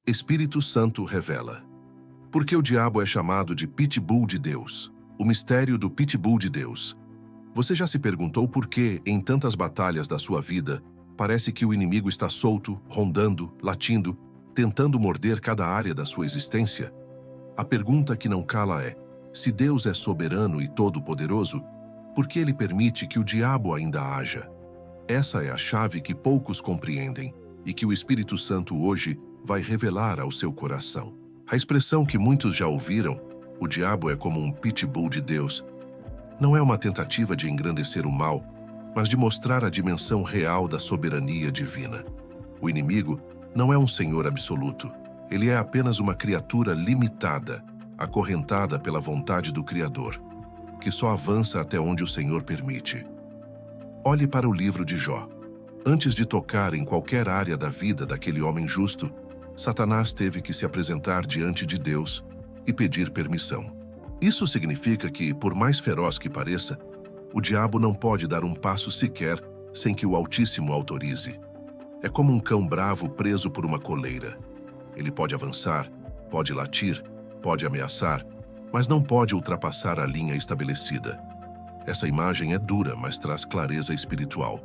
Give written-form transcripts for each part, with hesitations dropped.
Espírito Santo revela. Por que o diabo é chamado de Pitbull de Deus? O mistério do Pitbull de Deus. Você já se perguntou por que, em tantas batalhas da sua vida, parece que o inimigo está solto, rondando, latindo, tentando morder cada área da sua existência? A pergunta que não cala é: se Deus é soberano e todo-poderoso, por que ele permite que o diabo ainda haja? Essa é a chave que poucos compreendem e que o Espírito Santo hoje vai revelar ao seu coração. A expressão que muitos já ouviram, o diabo é como um pitbull de Deus, não é uma tentativa de engrandecer o mal, mas de mostrar a dimensão real da soberania divina. O inimigo não é um senhor absoluto. Ele é apenas uma criatura limitada, acorrentada pela vontade do Criador, que só avança até onde o Senhor permite. Olhe para o livro de Jó. Antes de tocar em qualquer área da vida daquele homem justo, Satanás teve que se apresentar diante de Deus e pedir permissão. Isso significa que, por mais feroz que pareça, o diabo não pode dar um passo sequer sem que o Altíssimo autorize. É como um cão bravo preso por uma coleira. Ele pode avançar, pode latir, pode ameaçar, mas não pode ultrapassar a linha estabelecida. Essa imagem é dura, mas traz clareza espiritual.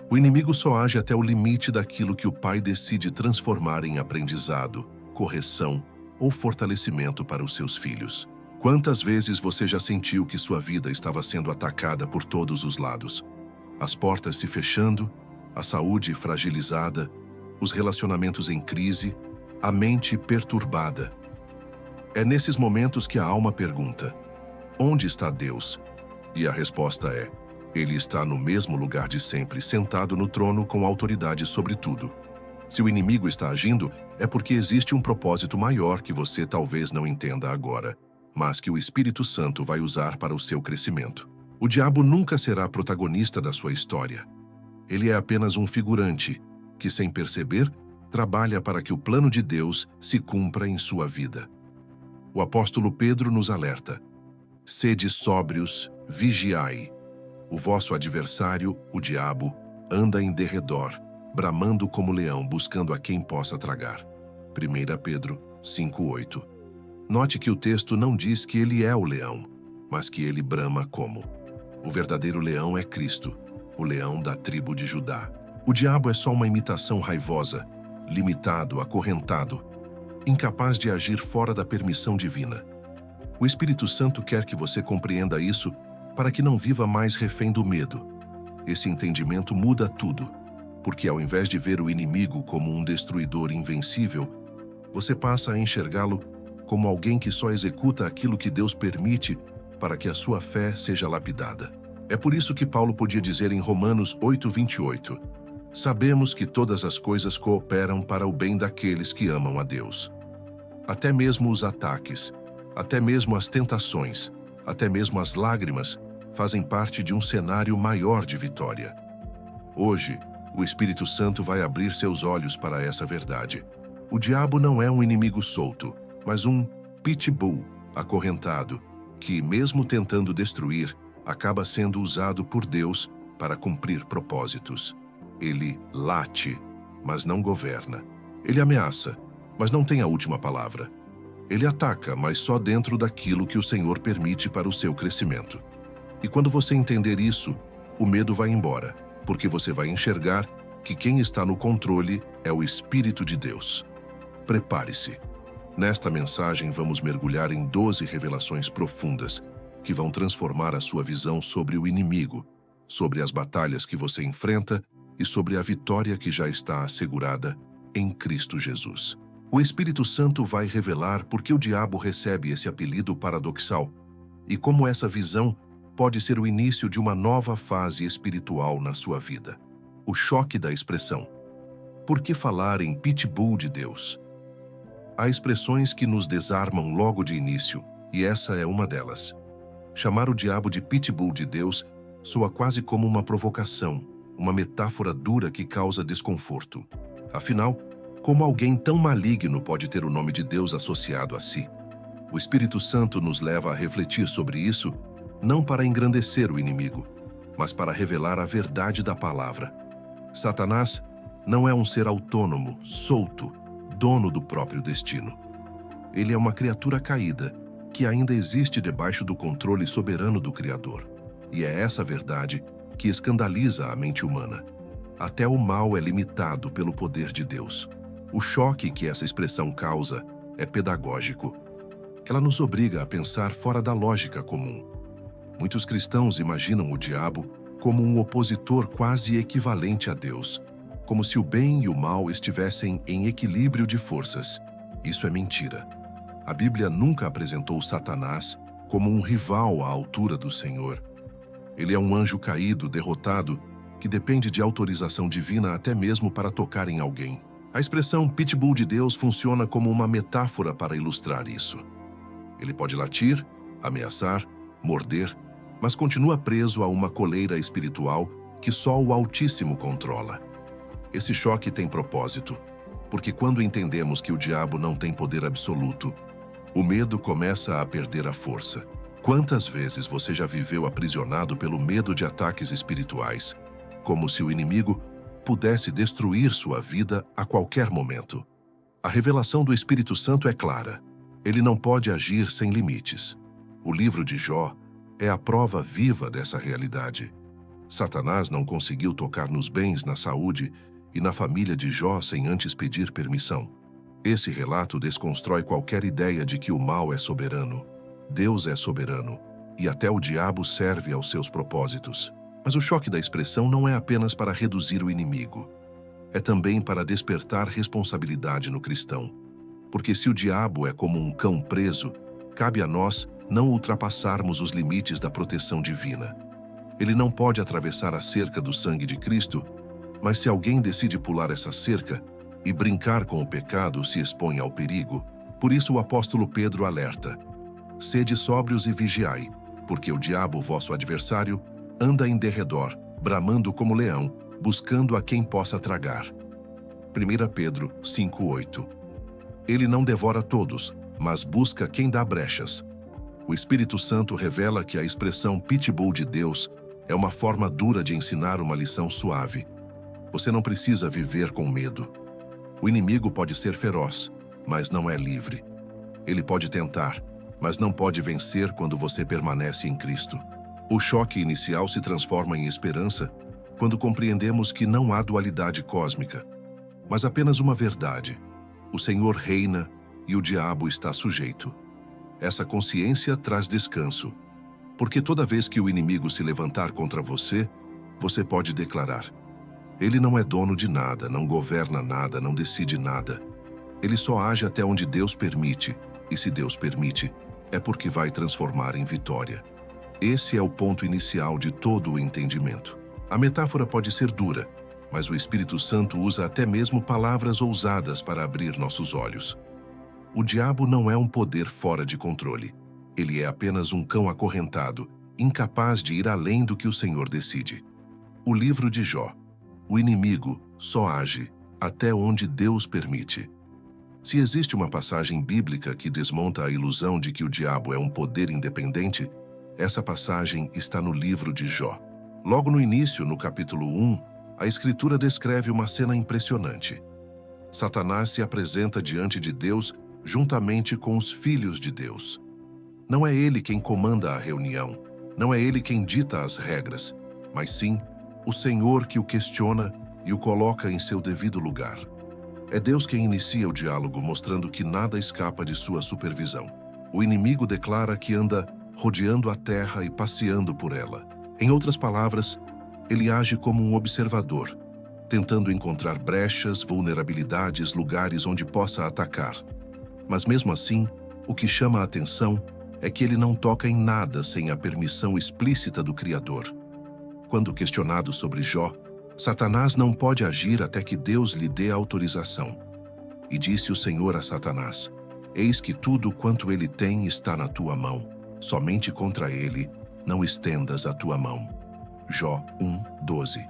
O inimigo só age até o limite daquilo que o Pai decide transformar em aprendizado, correção ou fortalecimento para os seus filhos. Quantas vezes você já sentiu que sua vida estava sendo atacada por todos os lados? As portas se fechando, a saúde fragilizada, os relacionamentos em crise, a mente perturbada. É nesses momentos que a alma pergunta: onde está Deus? E a resposta é: Ele está no mesmo lugar de sempre, sentado no trono com autoridade sobre tudo. Se o inimigo está agindo, é porque existe um propósito maior que você talvez não entenda agora, mas que o Espírito Santo vai usar para o seu crescimento. O diabo nunca será protagonista da sua história. Ele é apenas um figurante que, sem perceber, trabalha para que o plano de Deus se cumpra em sua vida. O apóstolo Pedro nos alerta: sede sóbrios, vigiai. O vosso adversário, o diabo, anda em derredor, bramando como leão, buscando a quem possa tragar. 1 Pedro 5:8. Note que o texto não diz que ele é o leão, mas que ele brama como. O verdadeiro leão é Cristo, o leão da tribo de Judá. O diabo é só uma imitação raivosa, limitado, acorrentado, incapaz de agir fora da permissão divina. O Espírito Santo quer que você compreenda isso para que não viva mais refém do medo. Esse entendimento muda tudo, porque ao invés de ver o inimigo como um destruidor invencível, você passa a enxergá-lo como alguém que só executa aquilo que Deus permite para que a sua fé seja lapidada. É por isso que Paulo podia dizer em Romanos 8:28, sabemos que todas as coisas cooperam para o bem daqueles que amam a Deus. Até mesmo os ataques, até mesmo as tentações, até mesmo as lágrimas fazem parte de um cenário maior de vitória. Hoje, o Espírito Santo vai abrir seus olhos para essa verdade. O diabo não é um inimigo solto, mas um pitbull acorrentado, que, mesmo tentando destruir, acaba sendo usado por Deus para cumprir propósitos. Ele late, mas não governa. Ele ameaça, mas não tem a última palavra. Ele ataca, mas só dentro daquilo que o Senhor permite para o seu crescimento. E quando você entender isso, o medo vai embora, porque você vai enxergar que quem está no controle é o Espírito de Deus. Prepare-se. Nesta mensagem vamos mergulhar em 12 revelações profundas que vão transformar a sua visão sobre o inimigo, sobre as batalhas que você enfrenta e sobre a vitória que já está assegurada em Cristo Jesus. O Espírito Santo vai revelar por que o diabo recebe esse apelido paradoxal e como essa visão pode ser o início de uma nova fase espiritual na sua vida. O choque da expressão. Por que falar em pitbull de Deus? Há expressões que nos desarmam logo de início, e essa é uma delas. Chamar o diabo de pitbull de Deus soa quase como uma provocação, uma metáfora dura que causa desconforto. Afinal, como alguém tão maligno pode ter o nome de Deus associado a si? O Espírito Santo nos leva a refletir sobre isso, não para engrandecer o inimigo, mas para revelar a verdade da palavra. Satanás não é um ser autônomo, solto, dono do próprio destino. Ele é uma criatura caída que ainda existe debaixo do controle soberano do Criador. E é essa verdade que escandaliza a mente humana. Até o mal é limitado pelo poder de Deus. O choque que essa expressão causa é pedagógico. Ela nos obriga a pensar fora da lógica comum. Muitos cristãos imaginam o diabo como um opositor quase equivalente a Deus, como se o bem e o mal estivessem em equilíbrio de forças. Isso é mentira. A Bíblia nunca apresentou Satanás como um rival à altura do Senhor. Ele é um anjo caído, derrotado, que depende de autorização divina até mesmo para tocar em alguém. A expressão pitbull de Deus funciona como uma metáfora para ilustrar isso. Ele pode latir, ameaçar, morder, mas continua preso a uma coleira espiritual que só o Altíssimo controla. Esse choque tem propósito, porque quando entendemos que o diabo não tem poder absoluto, o medo começa a perder a força. Quantas vezes você já viveu aprisionado pelo medo de ataques espirituais, como se o inimigo pudesse destruir sua vida a qualquer momento? A revelação do Espírito Santo é clara. Ele não pode agir sem limites. O livro de Jó é a prova viva dessa realidade. Satanás não conseguiu tocar nos bens, na saúde e na família de Jó sem antes pedir permissão. Esse relato desconstrói qualquer ideia de que o mal é soberano. Deus é soberano, e até o diabo serve aos seus propósitos. Mas o choque da expressão não é apenas para reduzir o inimigo. É também para despertar responsabilidade no cristão. Porque se o diabo é como um cão preso, cabe a nós não ultrapassarmos os limites da proteção divina. Ele não pode atravessar a cerca do sangue de Cristo, mas se alguém decide pular essa cerca e brincar com o pecado, se expõe ao perigo. Por isso o apóstolo Pedro alerta: sede sóbrios e vigiai, porque o diabo, vosso adversário, anda em derredor, bramando como leão, buscando a quem possa tragar. 1 Pedro 5:8. Ele não devora todos, mas busca quem dá brechas. O Espírito Santo revela que a expressão pitbull de Deus é uma forma dura de ensinar uma lição suave. Você não precisa viver com medo. O inimigo pode ser feroz, mas não é livre. Ele pode tentar, mas não pode vencer quando você permanece em Cristo. O choque inicial se transforma em esperança quando compreendemos que não há dualidade cósmica, mas apenas uma verdade. O Senhor reina e o diabo está sujeito. Essa consciência traz descanso, porque toda vez que o inimigo se levantar contra você, você pode declarar: ele não é dono de nada, não governa nada, não decide nada. Ele só age até onde Deus permite, e se Deus permite, é porque vai transformar em vitória. Esse é o ponto inicial de todo o entendimento. A metáfora pode ser dura, mas o Espírito Santo usa até mesmo palavras ousadas para abrir nossos olhos. O diabo não é um poder fora de controle. Ele é apenas um cão acorrentado, incapaz de ir além do que o Senhor decide. O livro de Jó. O inimigo só age até onde Deus permite. Se existe uma passagem bíblica que desmonta a ilusão de que o diabo é um poder independente, essa passagem está no livro de Jó. Logo no início, no capítulo 1, a Escritura descreve uma cena impressionante. Satanás se apresenta diante de Deus juntamente com os filhos de Deus. Não é ele quem comanda a reunião, não é ele quem dita as regras, mas sim o Senhor que o questiona e o coloca em seu devido lugar. É Deus quem inicia o diálogo, mostrando que nada escapa de sua supervisão. O inimigo declara que anda rodeando a terra e passeando por ela. Em outras palavras, ele age como um observador, tentando encontrar brechas, vulnerabilidades, lugares onde possa atacar. Mas mesmo assim, o que chama a atenção é que ele não toca em nada sem a permissão explícita do Criador. Quando questionado sobre Jó, Satanás não pode agir até que Deus lhe dê autorização. E disse o Senhor a Satanás: eis que tudo quanto ele tem está na tua mão, somente contra ele não estendas a tua mão. Jó 1:12.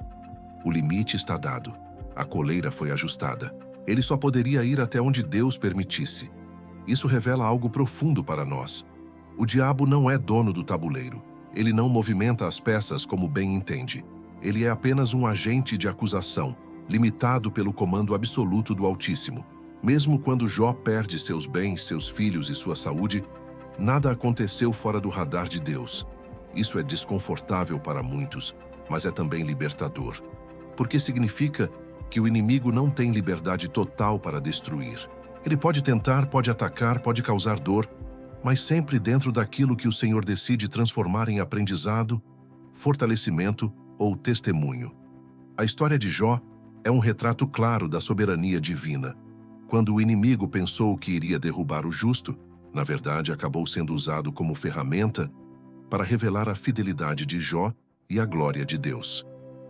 O limite está dado, a coleira foi ajustada. Ele só poderia ir até onde Deus permitisse. Isso revela algo profundo para nós. O diabo não é dono do tabuleiro. Ele não movimenta as peças como bem entende. Ele é apenas um agente de acusação, limitado pelo comando absoluto do Altíssimo. Mesmo quando Jó perde seus bens, seus filhos e sua saúde, nada aconteceu fora do radar de Deus. Isso é desconfortável para muitos, mas é também libertador, porque significa que o inimigo não tem liberdade total para destruir. Ele pode tentar, pode atacar, pode causar dor, mas sempre dentro daquilo que o Senhor decide transformar em aprendizado, fortalecimento ou testemunho. A história de Jó é um retrato claro da soberania divina. Quando o inimigo pensou que iria derrubar o justo, na verdade acabou sendo usado como ferramenta para revelar a fidelidade de Jó e a glória de Deus.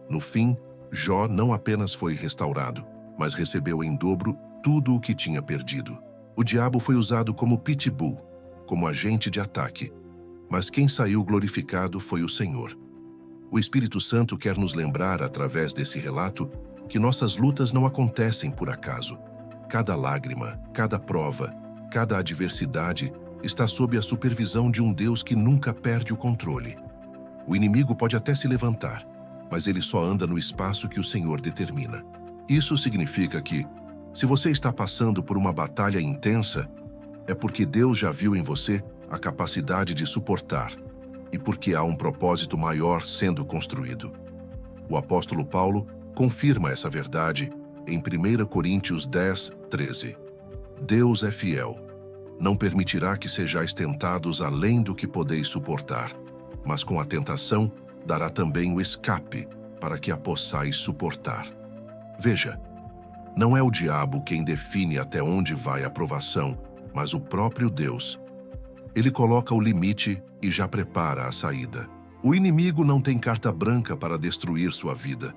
No fim, Jó não apenas foi restaurado, mas recebeu em dobro tudo o que tinha perdido. O diabo foi usado como pitbull, como agente de ataque, mas quem saiu glorificado foi o Senhor. O Espírito Santo quer nos lembrar, através desse relato, que nossas lutas não acontecem por acaso. Cada lágrima, cada prova, cada adversidade está sob a supervisão de um Deus que nunca perde o controle. O inimigo pode até se levantar, mas ele só anda no espaço que o Senhor determina. Isso significa que, se você está passando por uma batalha intensa, é porque Deus já viu em você a capacidade de suportar e porque há um propósito maior sendo construído. O apóstolo Paulo confirma essa verdade em 1 Coríntios 10, 13. Deus é fiel. Não permitirá que sejais tentados além do que podeis suportar, mas com a tentação dará também o escape para que a possais suportar. Veja, não é o diabo quem define até onde vai a provação, mas o próprio Deus. Ele coloca o limite e já prepara a saída. O inimigo não tem carta branca para destruir sua vida.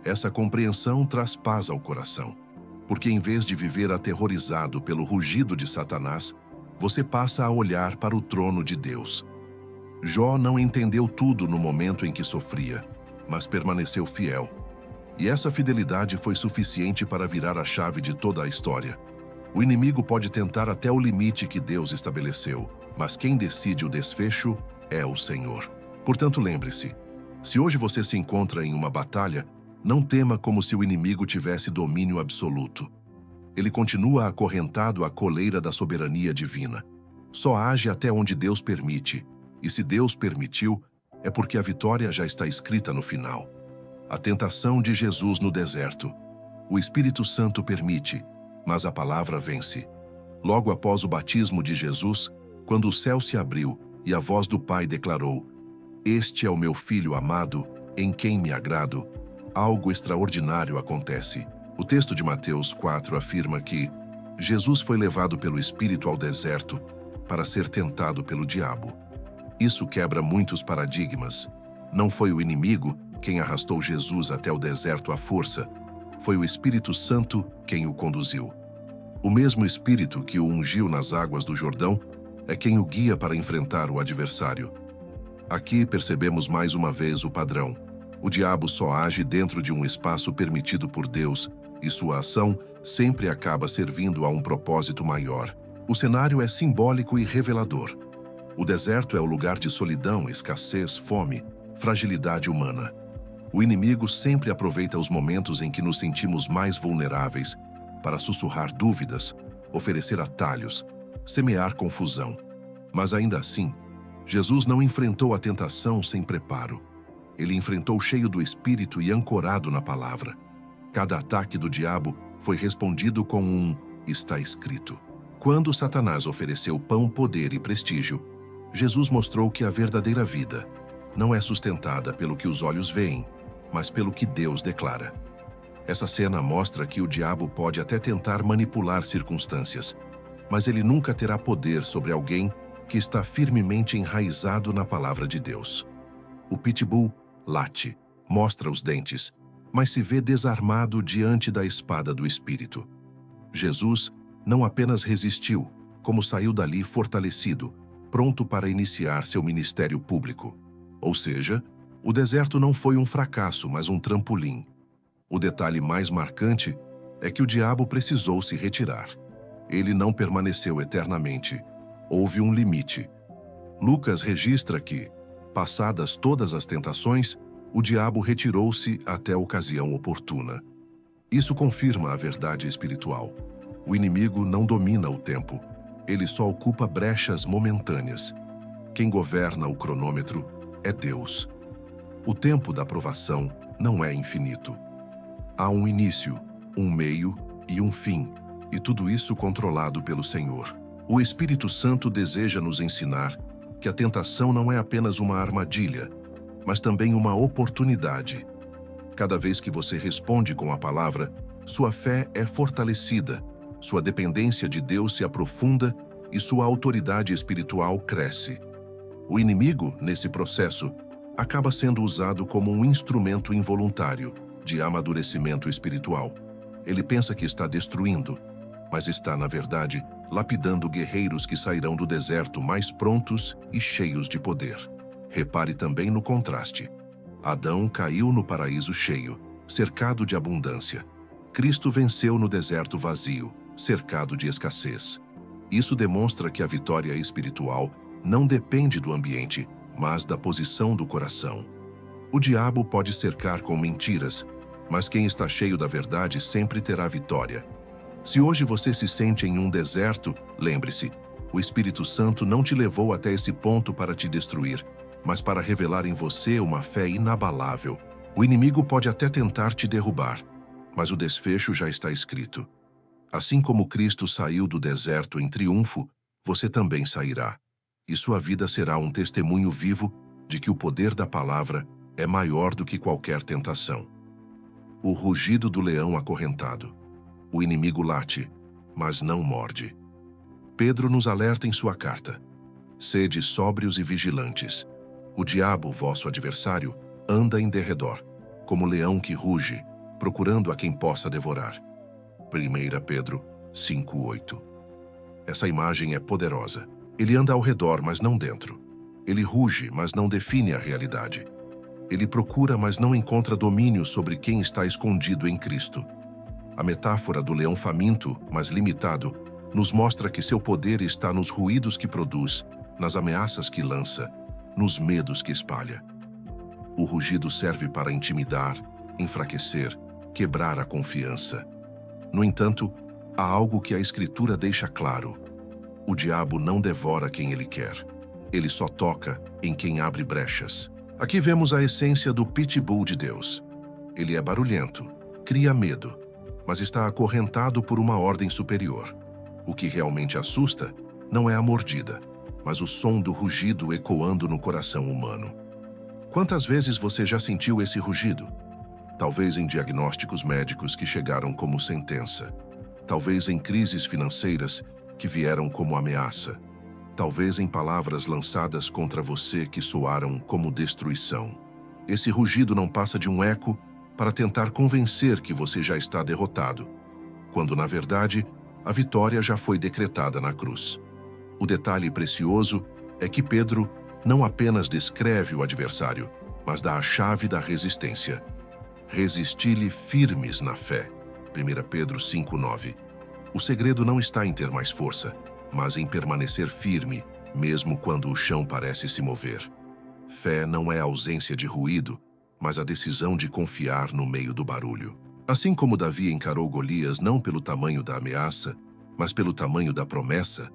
Essa compreensão traz paz ao coração, porque em vez de viver aterrorizado pelo rugido de Satanás, você passa a olhar para o trono de Deus. Jó não entendeu tudo no momento em que sofria, mas permaneceu fiel. E essa fidelidade foi suficiente para virar a chave de toda a história. O inimigo pode tentar até o limite que Deus estabeleceu, mas quem decide o desfecho é o Senhor. Portanto, lembre-se, se hoje você se encontra em uma batalha, não tema como se o inimigo tivesse domínio absoluto. Ele continua acorrentado à coleira da soberania divina. Só age até onde Deus permite, e se Deus permitiu, é porque a vitória já está escrita no final. A tentação de Jesus no deserto. O Espírito Santo permite, mas a palavra vence. Logo após o batismo de Jesus, quando o céu se abriu e a voz do Pai declarou: "Este é o meu Filho amado, em quem me agrado", algo extraordinário acontece. O texto de Mateus 4 afirma que Jesus foi levado pelo Espírito ao deserto para ser tentado pelo diabo. Isso quebra muitos paradigmas. Não foi o inimigo quem arrastou Jesus até o deserto à força, foi o Espírito Santo quem o conduziu. O mesmo Espírito que o ungiu nas águas do Jordão é quem o guia para enfrentar o adversário. Aqui percebemos mais uma vez o padrão. O diabo só age dentro de um espaço permitido por Deus e sua ação sempre acaba servindo a um propósito maior. O cenário é simbólico e revelador. O deserto é o lugar de solidão, escassez, fome, fragilidade humana. O inimigo sempre aproveita os momentos em que nos sentimos mais vulneráveis para sussurrar dúvidas, oferecer atalhos, semear confusão. Mas ainda assim, Jesus não enfrentou a tentação sem preparo. Ele enfrentou cheio do Espírito e ancorado na palavra. Cada ataque do diabo foi respondido com um "está escrito". Quando Satanás ofereceu pão, poder e prestígio, Jesus mostrou que a verdadeira vida não é sustentada pelo que os olhos veem, mas pelo que Deus declara. Essa cena mostra que o diabo pode até tentar manipular circunstâncias, mas ele nunca terá poder sobre alguém que está firmemente enraizado na palavra de Deus. O pitbull late, mostra os dentes, mas se vê desarmado diante da espada do Espírito. Jesus não apenas resistiu, como saiu dali fortalecido, pronto para iniciar seu ministério público. Ou seja, o deserto não foi um fracasso, mas um trampolim. O detalhe mais marcante é que o diabo precisou se retirar. Ele não permaneceu eternamente. Houve um limite. Lucas registra que, passadas todas as tentações, o diabo retirou-se até a ocasião oportuna. Isso confirma a verdade espiritual. O inimigo não domina o tempo. Ele só ocupa brechas momentâneas. Quem governa o cronômetro é Deus. O tempo da provação não é infinito. Há um início, um meio e um fim, e tudo isso controlado pelo Senhor. O Espírito Santo deseja nos ensinar que a tentação não é apenas uma armadilha, mas também uma oportunidade. Cada vez que você responde com a palavra, sua fé é fortalecida, sua dependência de Deus se aprofunda e sua autoridade espiritual cresce. O inimigo, nesse processo, acaba sendo usado como um instrumento involuntário de amadurecimento espiritual. Ele pensa que está destruindo, mas está, na verdade, lapidando guerreiros que sairão do deserto mais prontos e cheios de poder. Repare também no contraste. Adão caiu no paraíso cheio, cercado de abundância. Cristo venceu no deserto vazio, cercado de escassez. Isso demonstra que a vitória espiritual não depende do ambiente, mas da posição do coração. O diabo pode cercar com mentiras, mas quem está cheio da verdade sempre terá vitória. Se hoje você se sente em um deserto, lembre-se, o Espírito Santo não te levou até esse ponto para te destruir, mas para revelar em você uma fé inabalável. O inimigo pode até tentar te derrubar, mas o desfecho já está escrito. Assim como Cristo saiu do deserto em triunfo, você também sairá, e sua vida será um testemunho vivo de que o poder da palavra é maior do que qualquer tentação. O rugido do leão acorrentado. O inimigo late, mas não morde. Pedro nos alerta em sua carta: sede sóbrios e vigilantes. O diabo, vosso adversário, anda em derredor, como leão que ruge, procurando a quem possa devorar. 1 Pedro 5:8. Essa imagem é poderosa. Ele anda ao redor, mas não dentro. Ele ruge, mas não define a realidade. Ele procura, mas não encontra domínio sobre quem está escondido em Cristo. A metáfora do leão faminto, mas limitado, nos mostra que seu poder está nos ruídos que produz, nas ameaças que lança, nos medos que espalha. O rugido serve para intimidar, enfraquecer, quebrar a confiança. No entanto, há algo que a Escritura deixa claro: o diabo não devora quem ele quer. Ele só toca em quem abre brechas. Aqui vemos a essência do pitbull de Deus. Ele é barulhento, cria medo, mas está acorrentado por uma ordem superior. O que realmente assusta não é a mordida, mas o som do rugido ecoando no coração humano. Quantas vezes você já sentiu esse rugido? Talvez em diagnósticos médicos que chegaram como sentença. Talvez em crises financeiras que vieram como ameaça. Talvez em palavras lançadas contra você que soaram como destruição. Esse rugido não passa de um eco para tentar convencer que você já está derrotado, quando, na verdade, a vitória já foi decretada na cruz. O detalhe precioso é que Pedro não apenas descreve o adversário, mas dá a chave da resistência. Resisti-lhe firmes na fé. 1 Pedro 5:9. O segredo não está em ter mais força, mas em permanecer firme, mesmo quando o chão parece se mover. Fé não é a ausência de ruído, mas a decisão de confiar no meio do barulho. Assim como Davi encarou Golias não pelo tamanho da ameaça, mas pelo tamanho da promessa,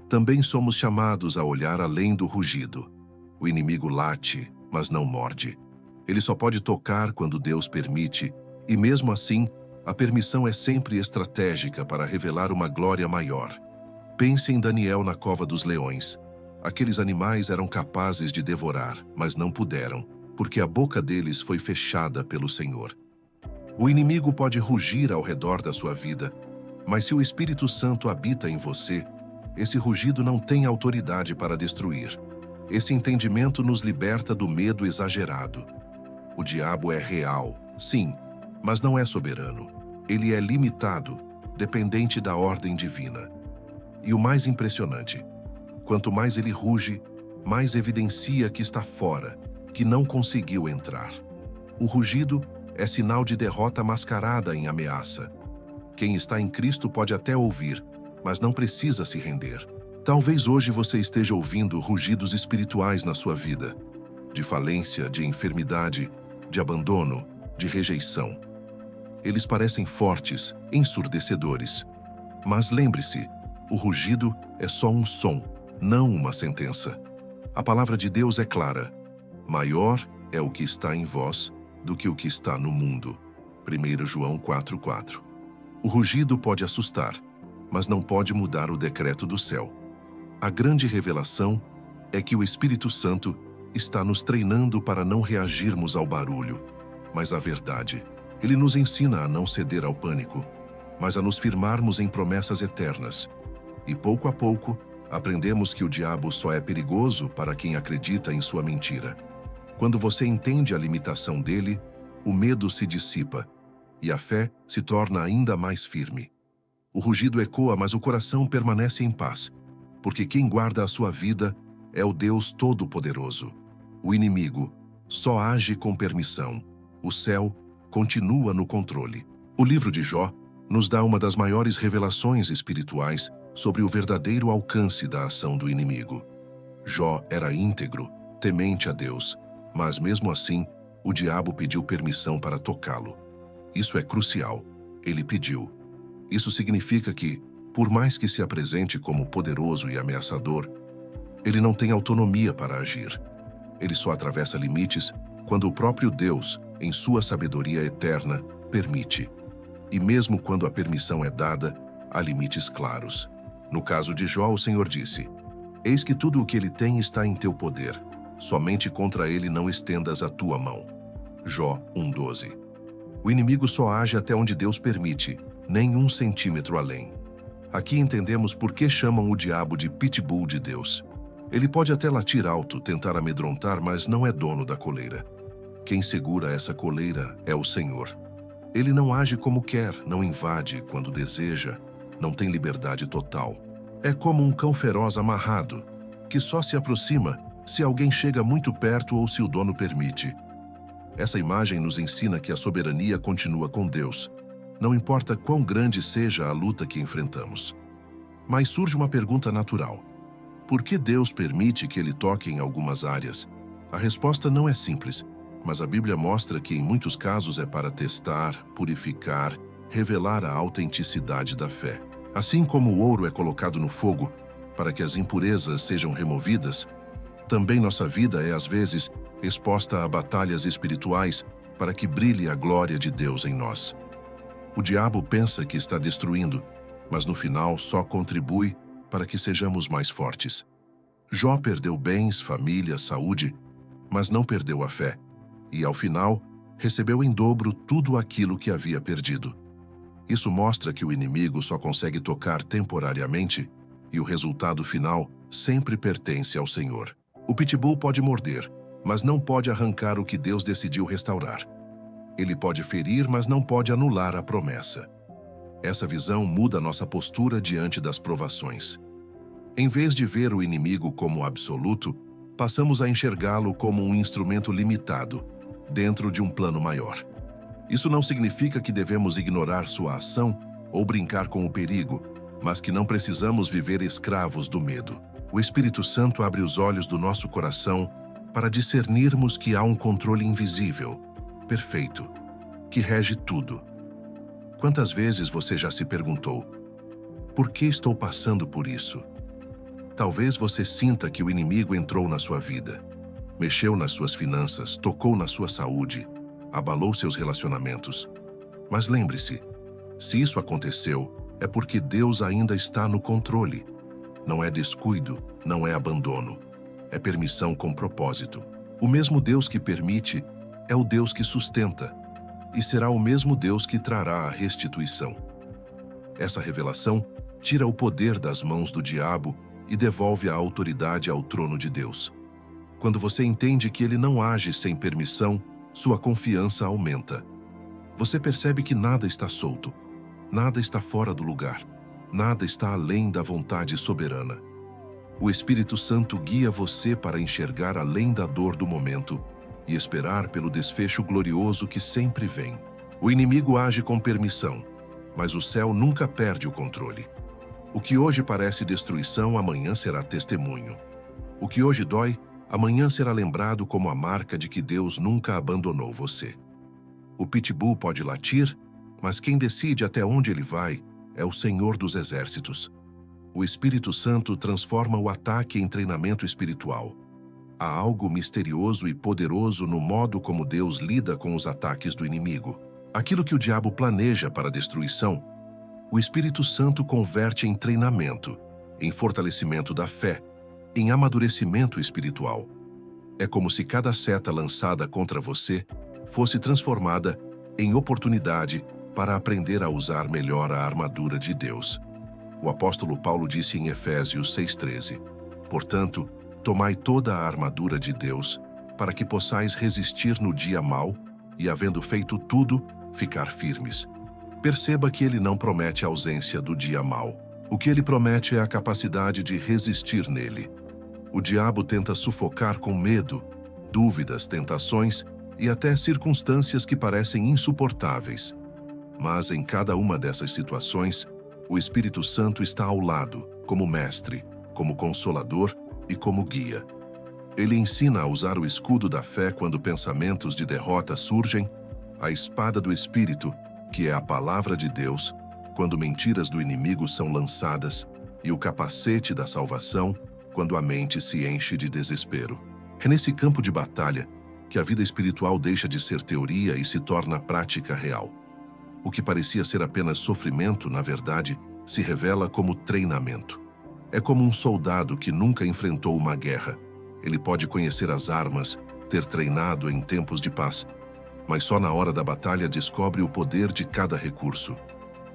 também somos chamados a olhar além do rugido. O inimigo late, mas não morde. Ele só pode tocar quando Deus permite, e mesmo assim, a permissão é sempre estratégica para revelar uma glória maior. Pense em Daniel na cova dos leões. Aqueles animais eram capazes de devorar, mas não puderam, porque a boca deles foi fechada pelo Senhor. O inimigo pode rugir ao redor da sua vida, mas se o Espírito Santo habita em você, esse rugido não tem autoridade para destruir. Esse entendimento nos liberta do medo exagerado. O diabo é real, sim, mas não é soberano. Ele é limitado, dependente da ordem divina. E o mais impressionante, quanto mais ele ruge, mais evidencia que está fora, que não conseguiu entrar. O rugido é sinal de derrota mascarada em ameaça. Quem está em Cristo pode até ouvir, mas não precisa se render. Talvez hoje você esteja ouvindo rugidos espirituais na sua vida, de falência, de enfermidade, de abandono, de rejeição. Eles parecem fortes, ensurdecedores, Mas lembre-se, o rugido é só um som, não uma sentença. A palavra de Deus é clara. Maior é o que está em vós do que o que está no mundo. 1 João 4,4. O rugido pode assustar, mas não pode mudar o decreto do céu. A grande revelação é que o Espírito Santo está nos treinando para não reagirmos ao barulho, mas à verdade. Ele nos ensina a não ceder ao pânico, mas a nos firmarmos em promessas eternas. E pouco a pouco, aprendemos que o diabo só é perigoso para quem acredita em sua mentira. Quando você entende a limitação dele, o medo se dissipa e a fé se torna ainda mais firme. O rugido ecoa, mas o coração permanece em paz, porque quem guarda a sua vida é o Deus Todo-Poderoso. O inimigo só age com permissão. O céu continua no controle. O livro de Jó nos dá uma das maiores revelações espirituais sobre o verdadeiro alcance da ação do inimigo. Jó era íntegro, temente a Deus, mas mesmo assim, o diabo pediu permissão para tocá-lo. Isso é crucial. Ele pediu. Isso significa que, por mais que se apresente como poderoso e ameaçador, ele não tem autonomia para agir. Ele só atravessa limites quando o próprio Deus, em sua sabedoria eterna, permite. E mesmo quando a permissão é dada, há limites claros. No caso de Jó, o Senhor disse: Eis que tudo o que ele tem está em teu poder. Somente contra ele não estendas a tua mão. Jó 1,12. O inimigo só age até onde Deus permite, nem 1 centímetro além. Aqui entendemos por que chamam o diabo de pitbull de Deus. Ele pode até latir alto, tentar amedrontar, mas não é dono da coleira. Quem segura essa coleira é o Senhor. Ele não age como quer, não invade quando deseja, não tem liberdade total. É como um cão feroz amarrado, que só se aproxima se alguém chega muito perto ou se o dono permite. Essa imagem nos ensina que a soberania continua com Deus, não importa quão grande seja a luta que enfrentamos. Mas surge uma pergunta natural. Por que Deus permite que ele toque em algumas áreas? A resposta não é simples, mas a Bíblia mostra que em muitos casos é para testar, purificar, revelar a autenticidade da fé. Assim como o ouro é colocado no fogo para que as impurezas sejam removidas, também nossa vida é às vezes exposta a batalhas espirituais para que brilhe a glória de Deus em nós. O diabo pensa que está destruindo, mas no final só contribui para que sejamos mais fortes. Jó perdeu bens, família, saúde, mas não perdeu a fé, e ao final recebeu em dobro tudo aquilo que havia perdido. Isso mostra que o inimigo só consegue tocar temporariamente e o resultado final sempre pertence ao Senhor. O pitbull pode morder, mas não pode arrancar o que Deus decidiu restaurar. Ele pode ferir, mas não pode anular a promessa. Essa visão muda nossa postura diante das provações. Em vez de ver o inimigo como absoluto, passamos a enxergá-lo como um instrumento limitado, dentro de um plano maior. Isso não significa que devemos ignorar sua ação ou brincar com o perigo, mas que não precisamos viver escravos do medo. O Espírito Santo abre os olhos do nosso coração para discernirmos que há um controle invisível, perfeito, que rege tudo. Quantas vezes você já se perguntou: por que estou passando por isso? Talvez você sinta que o inimigo entrou na sua vida, mexeu nas suas finanças, tocou na sua saúde, abalou seus relacionamentos. Mas lembre-se, se isso aconteceu, é porque Deus ainda está no controle. Não é descuido, não é abandono. É permissão com propósito. O mesmo Deus que permite é o Deus que sustenta, e será o mesmo Deus que trará a restituição. Essa revelação tira o poder das mãos do diabo e devolve a autoridade ao trono de Deus. Quando você entende que ele não age sem permissão, sua confiança aumenta. Você percebe que nada está solto, nada está fora do lugar, nada está além da vontade soberana. O Espírito Santo guia você para enxergar além da dor do momento e esperar pelo desfecho glorioso que sempre vem. O inimigo age com permissão, mas o céu nunca perde o controle. O que hoje parece destruição, amanhã será testemunho. O que hoje dói, amanhã será lembrado como a marca de que Deus nunca abandonou você. O pitbull pode latir, mas quem decide até onde ele vai é o Senhor dos Exércitos. O Espírito Santo transforma o ataque em treinamento espiritual. Há algo misterioso e poderoso no modo como Deus lida com os ataques do inimigo. Aquilo que o diabo planeja para a destruição, o Espírito Santo converte em treinamento, em fortalecimento da fé, em amadurecimento espiritual. É como se cada seta lançada contra você fosse transformada em oportunidade para aprender a usar melhor a armadura de Deus. O apóstolo Paulo disse em Efésios 6,13: Portanto, tomai toda a armadura de Deus, para que possais resistir no dia mau e, havendo feito tudo, ficar firmes. Perceba que ele não promete a ausência do dia mau. O que ele promete é a capacidade de resistir nele. O diabo tenta sufocar com medo, dúvidas, tentações e até circunstâncias que parecem insuportáveis. Mas em cada uma dessas situações, o Espírito Santo está ao lado, como mestre, como consolador e como guia. Ele ensina a usar o escudo da fé quando pensamentos de derrota surgem, a espada do Espírito, que é a palavra de Deus, quando mentiras do inimigo são lançadas, e o capacete da salvação, quando a mente se enche de desespero. É nesse campo de batalha que a vida espiritual deixa de ser teoria e se torna prática real. O que parecia ser apenas sofrimento, na verdade, se revela como treinamento. É como um soldado que nunca enfrentou uma guerra. Ele pode conhecer as armas, ter treinado em tempos de paz, mas só na hora da batalha descobre o poder de cada recurso.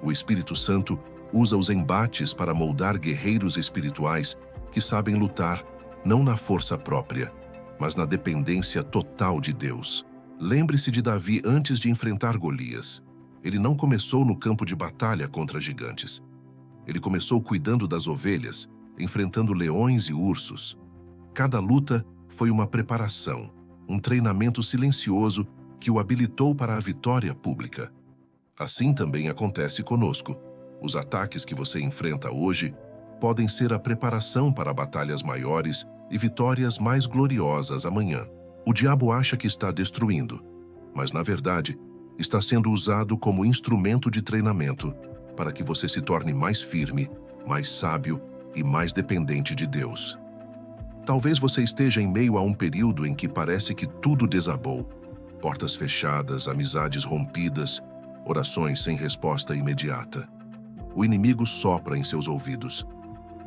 O Espírito Santo usa os embates para moldar guerreiros espirituais que sabem lutar não na força própria, mas na dependência total de Deus. Lembre-se de Davi antes de enfrentar Golias. Ele não começou no campo de batalha contra gigantes. Ele começou cuidando das ovelhas, enfrentando leões e ursos. Cada luta foi uma preparação, um treinamento silencioso que o habilitou para a vitória pública. Assim também acontece conosco. Os ataques que você enfrenta hoje podem ser a preparação para batalhas maiores e vitórias mais gloriosas amanhã. O diabo acha que está destruindo, mas na verdade está sendo usado como instrumento de treinamento para que você se torne mais firme, mais sábio e mais dependente de Deus. Talvez você esteja em meio a um período em que parece que tudo desabou. Portas fechadas, amizades rompidas, orações sem resposta imediata. O inimigo sopra em seus ouvidos.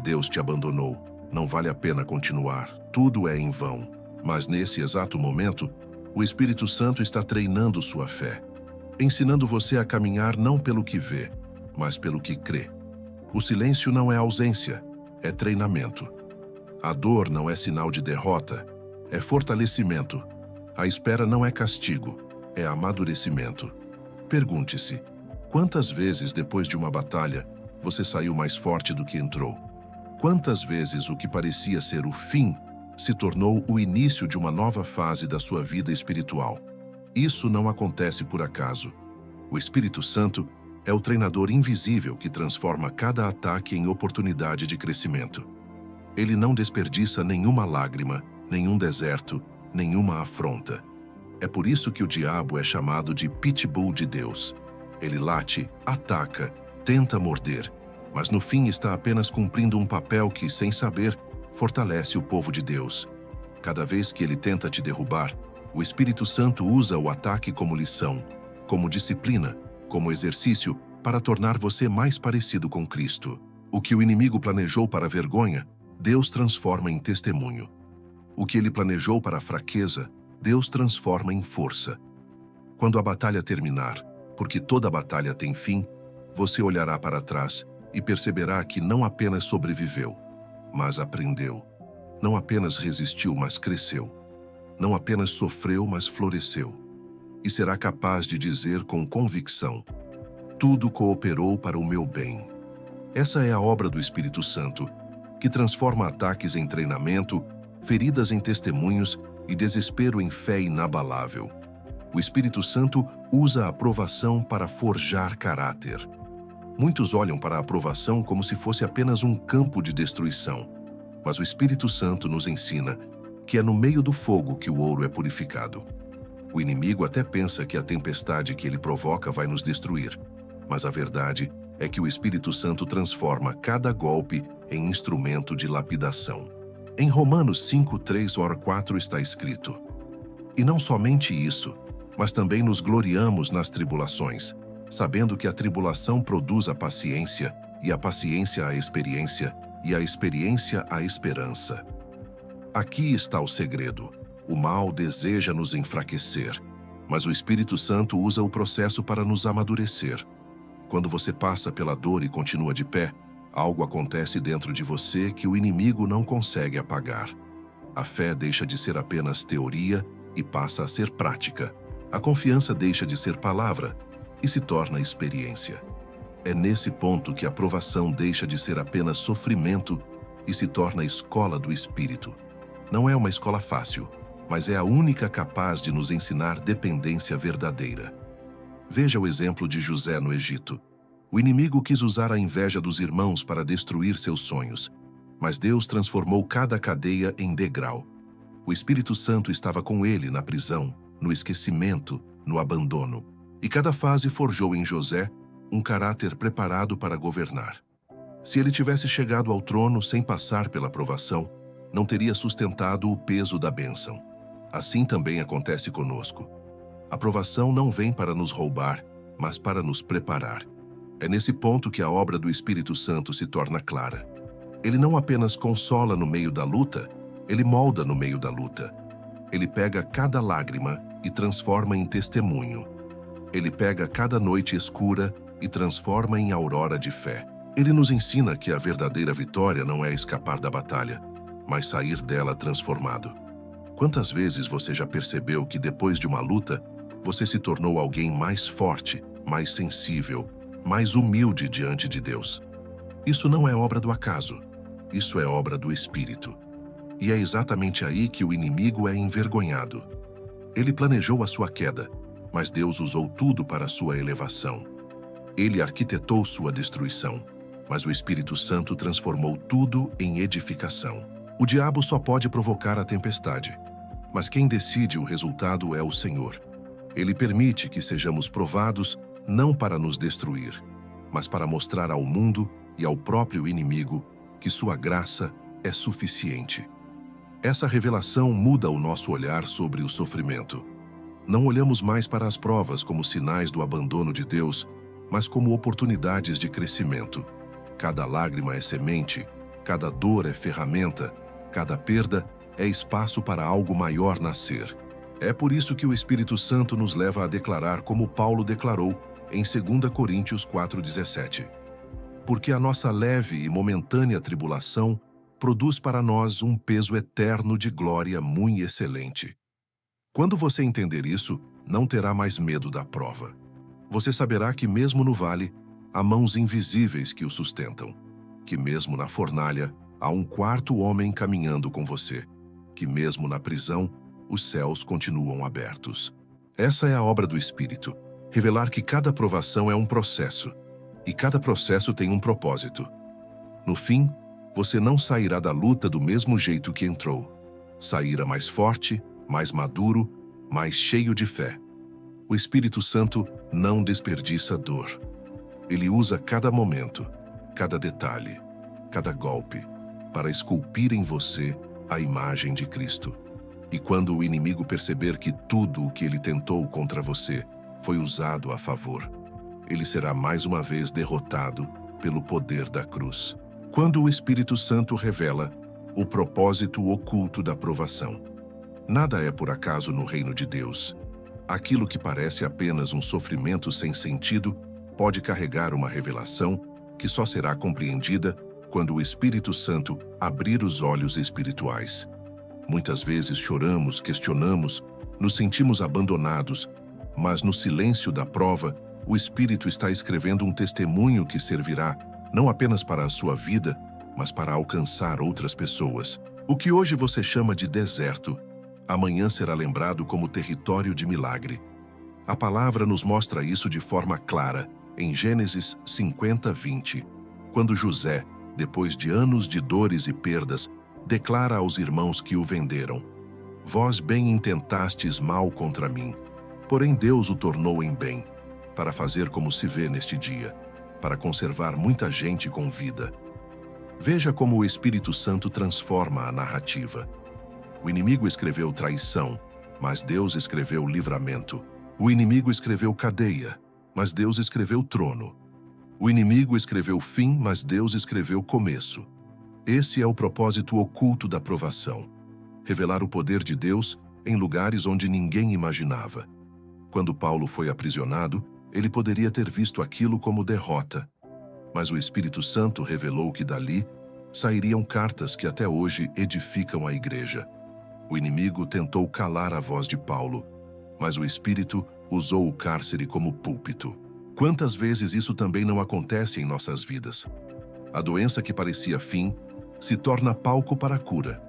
Deus te abandonou, não vale a pena continuar, tudo é em vão. Mas nesse exato momento, o Espírito Santo está treinando sua fé, ensinando você a caminhar não pelo que vê, mas pelo que crê. O silêncio não é ausência, é treinamento. A dor não é sinal de derrota, é fortalecimento. A espera não é castigo, é amadurecimento. Pergunte-se, quantas vezes depois de uma batalha você saiu mais forte do que entrou? Quantas vezes o que parecia ser o fim se tornou o início de uma nova fase da sua vida espiritual? Isso não acontece por acaso. O Espírito Santo é o treinador invisível que transforma cada ataque em oportunidade de crescimento. Ele não desperdiça nenhuma lágrima, nenhum deserto, nenhuma afronta. É por isso que o diabo é chamado de pitbull de Deus. Ele late, ataca, tenta morder, mas no fim está apenas cumprindo um papel que, sem saber, fortalece o povo de Deus. Cada vez que ele tenta te derrubar, o Espírito Santo usa o ataque como lição, como disciplina, como exercício para tornar você mais parecido com Cristo. O que o inimigo planejou para a vergonha, Deus transforma em testemunho. O que ele planejou para a fraqueza, Deus transforma em força. Quando a batalha terminar, porque toda batalha tem fim, você olhará para trás e perceberá que não apenas sobreviveu, mas aprendeu. Não apenas resistiu, mas cresceu. Não apenas sofreu, mas floresceu. E será capaz de dizer com convicção: tudo cooperou para o meu bem. Essa é a obra do Espírito Santo, que transforma ataques em treinamento, feridas em testemunhos e desespero em fé inabalável. O Espírito Santo usa a provação para forjar caráter. Muitos olham para a aprovação como se fosse apenas um campo de destruição, mas o Espírito Santo nos ensina que é no meio do fogo que o ouro é purificado. O inimigo até pensa que a tempestade que ele provoca vai nos destruir, mas a verdade é que o Espírito Santo transforma cada golpe em instrumento de lapidação. Em Romanos 5:3-4 está escrito: E não somente isso, mas também nos gloriamos nas tribulações, sabendo que a tribulação produz a paciência, e a paciência a experiência, e a experiência a esperança. Aqui está o segredo. O mal deseja nos enfraquecer, mas o Espírito Santo usa o processo para nos amadurecer. Quando você passa pela dor e continua de pé, algo acontece dentro de você que o inimigo não consegue apagar. A fé deixa de ser apenas teoria e passa a ser prática. A confiança deixa de ser palavra e se torna experiência. É nesse ponto que a provação deixa de ser apenas sofrimento e se torna escola do Espírito. Não é uma escola fácil, mas é a única capaz de nos ensinar dependência verdadeira. Veja o exemplo de José no Egito. O inimigo quis usar a inveja dos irmãos para destruir seus sonhos, mas Deus transformou cada cadeia em degrau. O Espírito Santo estava com ele na prisão, no esquecimento, no abandono. E cada fase forjou em José um caráter preparado para governar. Se ele tivesse chegado ao trono sem passar pela provação, não teria sustentado o peso da bênção. Assim também acontece conosco. A provação não vem para nos roubar, mas para nos preparar. É nesse ponto que a obra do Espírito Santo se torna clara. Ele não apenas consola no meio da luta, ele molda no meio da luta. Ele pega cada lágrima e transforma em testemunho. Ele pega cada noite escura e transforma em aurora de fé. Ele nos ensina que a verdadeira vitória não é escapar da batalha, mas sair dela transformado. Quantas vezes você já percebeu que depois de uma luta, você se tornou alguém mais forte, mais sensível, mais humilde diante de Deus? Isso não é obra do acaso, isso é obra do Espírito. E é exatamente aí que o inimigo é envergonhado. Ele planejou a sua queda, mas Deus usou tudo para a sua elevação. Ele arquitetou sua destruição, mas o Espírito Santo transformou tudo em edificação. O diabo só pode provocar a tempestade, mas quem decide o resultado é o Senhor. Ele permite que sejamos provados não para nos destruir, mas para mostrar ao mundo e ao próprio inimigo que sua graça é suficiente. Essa revelação muda o nosso olhar sobre o sofrimento. Não olhamos mais para as provas como sinais do abandono de Deus, mas como oportunidades de crescimento. Cada lágrima é semente, cada dor é ferramenta, cada perda é espaço para algo maior nascer. É por isso que o Espírito Santo nos leva a declarar como Paulo declarou em 2 Coríntios 4:17. Porque a nossa leve e momentânea tribulação produz para nós um peso eterno de glória muito excelente. Quando você entender isso, não terá mais medo da prova. Você saberá que mesmo no vale, há mãos invisíveis que o sustentam, que mesmo na fornalha, há um quarto homem caminhando com você, que mesmo na prisão, os céus continuam abertos. Essa é a obra do Espírito, revelar que cada provação é um processo, e cada processo tem um propósito. No fim, você não sairá da luta do mesmo jeito que entrou. Sairá mais forte, mais maduro, mais cheio de fé. O Espírito Santo não desperdiça dor. Ele usa cada momento, cada detalhe, cada golpe, para esculpir em você a imagem de Cristo. E quando o inimigo perceber que tudo o que ele tentou contra você foi usado a favor, ele será mais uma vez derrotado pelo poder da cruz. Quando o Espírito Santo revela o propósito oculto da provação. Nada é por acaso no reino de Deus. Aquilo que parece apenas um sofrimento sem sentido pode carregar uma revelação que só será compreendida quando o Espírito Santo abrir os olhos espirituais. Muitas vezes choramos, questionamos, nos sentimos abandonados, mas no silêncio da prova, o Espírito está escrevendo um testemunho que servirá não apenas para a sua vida, mas para alcançar outras pessoas. O que hoje você chama de deserto, amanhã será lembrado como território de milagre. A palavra nos mostra isso de forma clara em Gênesis 50:20, quando José, depois de anos de dores e perdas, declara aos irmãos que o venderam: Vós bem intentastes mal contra mim, porém Deus o tornou em bem, para fazer como se vê neste dia. para conservar muita gente com vida. Veja como o Espírito Santo transforma a narrativa. O inimigo escreveu traição, mas Deus escreveu livramento. O inimigo escreveu cadeia, mas Deus escreveu trono. O inimigo escreveu fim, mas Deus escreveu começo. Esse é o propósito oculto da provação: revelar o poder de Deus em lugares onde ninguém imaginava. Quando Paulo foi aprisionado, ele poderia ter visto aquilo como derrota. Mas o Espírito Santo revelou que dali sairiam cartas que até hoje edificam a igreja. O inimigo tentou calar a voz de Paulo, mas o Espírito usou o cárcere como púlpito. Quantas vezes isso também não acontece em nossas vidas? A doença que parecia fim se torna palco para a cura.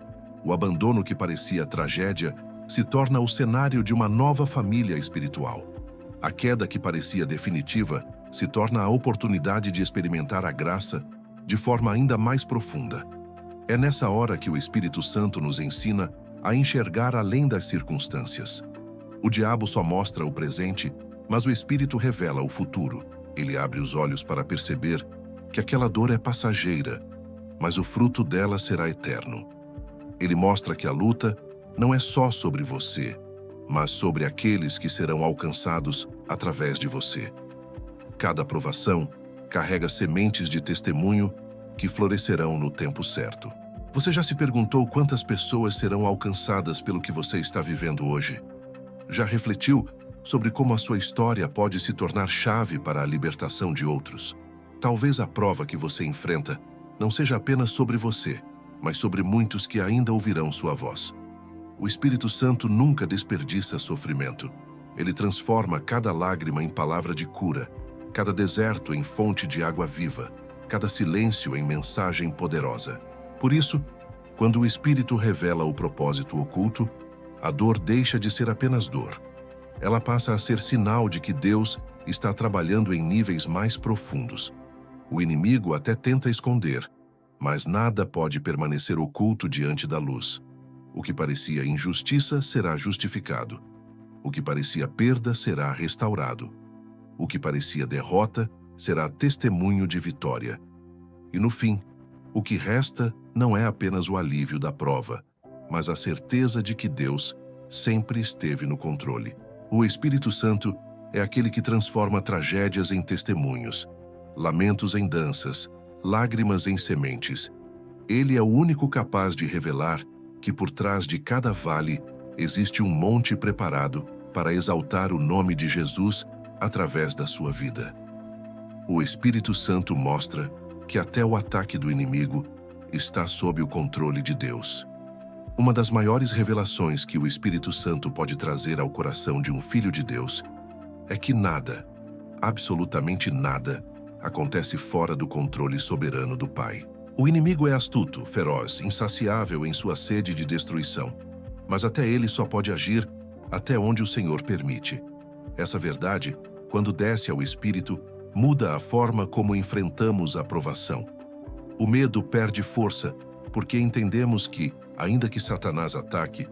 O abandono que parecia tragédia se torna o cenário de uma nova família espiritual. A queda que parecia definitiva se torna a oportunidade de experimentar a graça de forma ainda mais profunda. É nessa hora que o Espírito Santo nos ensina a enxergar além das circunstâncias. O diabo só mostra o presente, mas o Espírito revela o futuro. Ele abre os olhos para perceber que aquela dor é passageira, mas o fruto dela será eterno. Ele mostra que a luta não é só sobre você, mas sobre aqueles que serão alcançados através de você. Cada provação carrega sementes de testemunho que florescerão no tempo certo. Você já se perguntou quantas pessoas serão alcançadas pelo que você está vivendo hoje? Já refletiu sobre como a sua história pode se tornar chave para a libertação de outros? Talvez a prova que você enfrenta não seja apenas sobre você, mas sobre muitos que ainda ouvirão sua voz. O Espírito Santo nunca desperdiça sofrimento. Ele transforma cada lágrima em palavra de cura, cada deserto em fonte de água viva, cada silêncio em mensagem poderosa. Por isso, quando o Espírito revela o propósito oculto, a dor deixa de ser apenas dor. Ela passa a ser sinal de que Deus está trabalhando em níveis mais profundos. O inimigo até tenta esconder, mas nada pode permanecer oculto diante da luz. O que parecia injustiça será justificado. O que parecia perda será restaurado. O que parecia derrota será testemunho de vitória. E no fim, o que resta não é apenas o alívio da prova, mas a certeza de que Deus sempre esteve no controle. O Espírito Santo é aquele que transforma tragédias em testemunhos, lamentos em danças, lágrimas em sementes. Ele é o único capaz de revelar que por trás de cada vale existe um monte preparado para exaltar o nome de Jesus através da sua vida. O Espírito Santo mostra que até o ataque do inimigo está sob o controle de Deus. Uma das maiores revelações que o Espírito Santo pode trazer ao coração de um filho de Deus é que nada, absolutamente nada, acontece fora do controle soberano do Pai. O inimigo é astuto, feroz, insaciável em sua sede de destruição, mas até ele só pode agir até onde o Senhor permite. Essa verdade, quando desce ao Espírito, muda a forma como enfrentamos a provação. O medo perde força, porque entendemos que, ainda que Satanás ataque,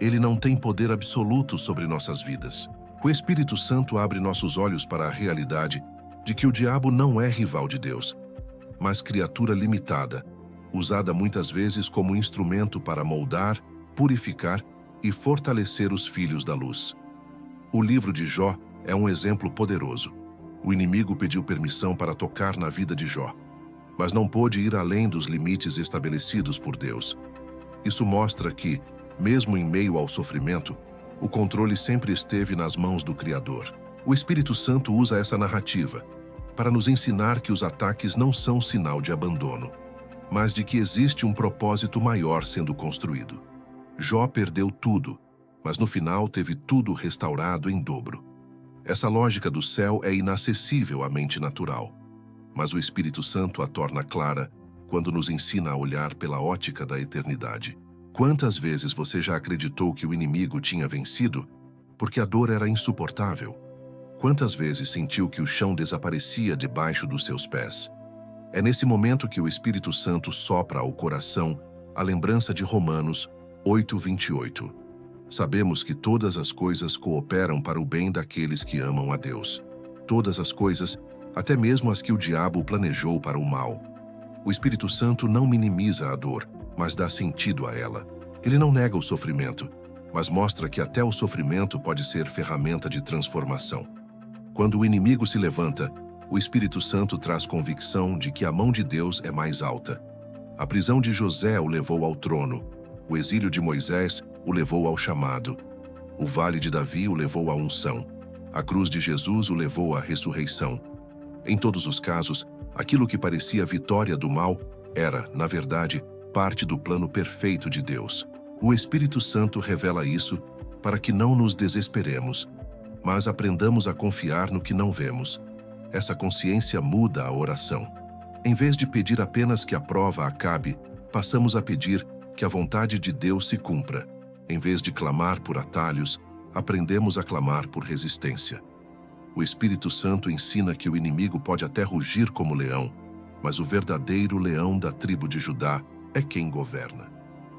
ele não tem poder absoluto sobre nossas vidas. O Espírito Santo abre nossos olhos para a realidade de que o diabo não é rival de Deus, mas criatura limitada, usada muitas vezes como instrumento para moldar, purificar e fortalecer os filhos da luz. O livro de Jó é um exemplo poderoso. O inimigo pediu permissão para tocar na vida de Jó, mas não pôde ir além dos limites estabelecidos por Deus. Isso mostra que, mesmo em meio ao sofrimento, o controle sempre esteve nas mãos do Criador. O Espírito Santo usa essa narrativa para nos ensinar que os ataques não são sinal de abandono, mas de que existe um propósito maior sendo construído. Jó perdeu tudo, mas no final teve tudo restaurado em dobro. Essa lógica do céu é inacessível à mente natural, mas o Espírito Santo a torna clara quando nos ensina a olhar pela ótica da eternidade. Quantas vezes você já acreditou que o inimigo tinha vencido porque a dor era insuportável? Quantas vezes sentiu que o chão desaparecia debaixo dos seus pés? É nesse momento que o Espírito Santo sopra ao coração a lembrança de Romanos 8:28. Sabemos que todas as coisas cooperam para o bem daqueles que amam a Deus. Todas as coisas, até mesmo as que o diabo planejou para o mal. O Espírito Santo não minimiza a dor, mas dá sentido a ela. Ele não nega o sofrimento, mas mostra que até o sofrimento pode ser ferramenta de transformação. Quando o inimigo se levanta, o Espírito Santo traz convicção de que a mão de Deus é mais alta. A prisão de José o levou ao trono, o exílio de Moisés o levou ao chamado, o vale de Davi o levou à unção, a cruz de Jesus o levou à ressurreição. Em todos os casos, aquilo que parecia vitória do mal era, na verdade, parte do plano perfeito de Deus. O Espírito Santo revela isso para que não nos desesperemos, mas aprendamos a confiar no que não vemos. Essa consciência muda a oração. Em vez de pedir apenas que a prova acabe, passamos a pedir que a vontade de Deus se cumpra. Em vez de clamar por atalhos, aprendemos a clamar por resistência. O Espírito Santo ensina que o inimigo pode até rugir como leão, mas o verdadeiro leão da tribo de Judá é quem governa.